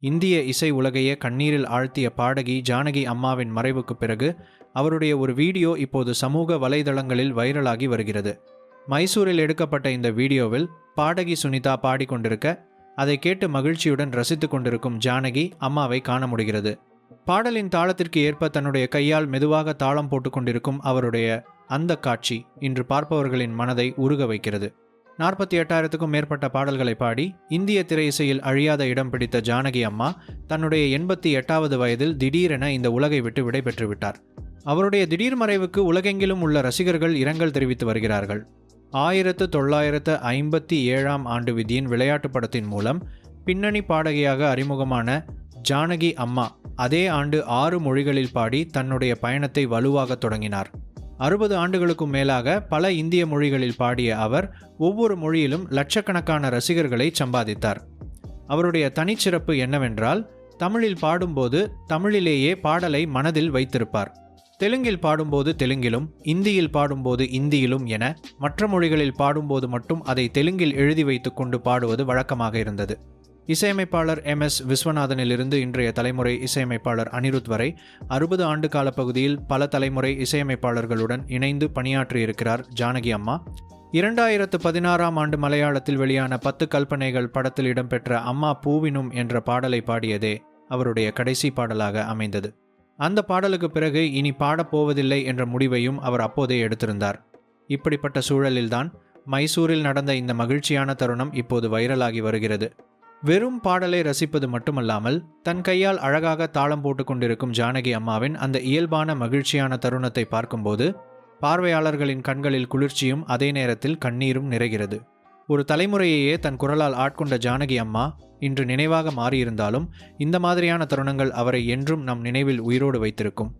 இந்திய இசை உலகையே கண்ணீரில் ஆழ்த்திய பாடகி ஜானகி அம்மாவின் மறைவுக்கு பிறகு அவருடைய ஒரு வீடியோ இப்போது சமூக வலைதளங்களில் வைரலாகி வருகிறது. மைசூரில் எடுக்கப்பட்ட இந்த வீடியோவில் பாடகி சுனிதா பாடிக்கொண்டிருக்க அதை கேட்டு மகிழ்ச்சியுடன் ரசித்து கொண்டிருக்கும் ஜானகி அம்மாவை காண முடிகிறது. பாடலின் தாளத்திற்கு ஏற்ப தன்னுடைய கையால் மெதுவாக தாளம் போட்டுக்கொண்டிருக்கும் அவருடைய அந்த காட்சி இன்று பார்ப்பவர்களின் மனதை உருக வைக்கிறது. 48,000க்கும் மேற்பட்ட பாடல்களை பாடி இந்திய திரை இசையில் அழியாத இடம் பிடித்த ஜானகி அம்மா தன்னுடைய 88வது வயதில் திடீரென இந்த உலகை விட்டு விடைபெற்று விட்டார். அவருடைய திடீர் மறைவுக்கு உலகெங்கிலும் உள்ள ரசிகர்கள் இரங்கல் தெரிவித்து வருகிறார்கள். 1957ஆம் ஆண்டு விதியின் விளையாட்டு படத்தின் மூலம் பின்னணி பாடகியாக அறிமுகமான ஜானகி அம்மா அதே ஆண்டு 6 மொழிகளில் பாடி தன்னுடைய பயணத்தை வலுவாக தொடங்கினார். 60 ஆண்டுகளுக்கும் மேலாக பல இந்திய மொழிகளில் பாடிய அவர் ஒவ்வொரு மொழியிலும் லட்சக்கணக்கான ரசிகர்களை சம்பாதித்தார். அவருடைய தனிச்சிறப்பு என்னவென்றால், தமிழில் பாடும்போது தமிழிலேயே பாடலை மனதில் வைத்திருப்பார். தெலுங்கில் பாடும்போது தெலுங்கிலும், இந்தியில் பாடும்போது இந்தியிலும் என மற்ற மொழிகளில் பாடும்போது மட்டும் அதை தெலுங்கில் எழுதி வைத்துக் கொண்டு பாடுவது வழக்கமாக இருந்தது. இசையமைப்பாளர் MS விஸ்வநாதனிலிருந்து இன்றைய தலைமுறை இசையமைப்பாளர் அனிருத் வரை 60 ஆண்டு கால பகுதியில் பல தலைமுறை இசையமைப்பாளர்களுடன் இணைந்து பணியாற்றியிருக்கிறார் ஜானகி அம்மா. 2016ஆம் ஆண்டு மலையாளத்தில் வெளியான 10 கல்பனைகள் படத்தில் இடம்பெற்ற அம்மா பூவினும் என்ற பாடலை பாடியதே அவருடைய கடைசி பாடலாக அமைந்தது. அந்த பாடலுக்கு பிறகு இனி பாடப்போவதில்லை என்ற முடிவையும் அவர் அப்போதே எடுத்திருந்தார். இப்படிப்பட்ட சூழலில்தான் மைசூரில் நடந்த இந்த மகிழ்ச்சியான தருணம் இப்போது வைரலாகி வருகிறது. வெறும் பாடலை ரசிப்பது மட்டுமல்லாமல் தன் கையால் அழகாக தாளம் போட்டு கொண்டிருக்கும் ஜானகி அம்மாவின் அந்த இயல்பான மகிழ்ச்சியான தருணத்தை பார்க்கும்போது பார்வையாளர்களின் கண்களில் குளிர்ச்சியும் அதே நேரத்தில் கண்ணீரும் நிறைகிறது. ஒரு தலைமுறையையே தன் குரலால் ஆட்கொண்ட ஜானகி அம்மா இன்று நினைவாக மாறியிருந்தாலும் இந்த மாதிரியான தருணங்கள் அவரை என்றும் நம் நினைவில் உயிரோடு வைத்திருக்கும்.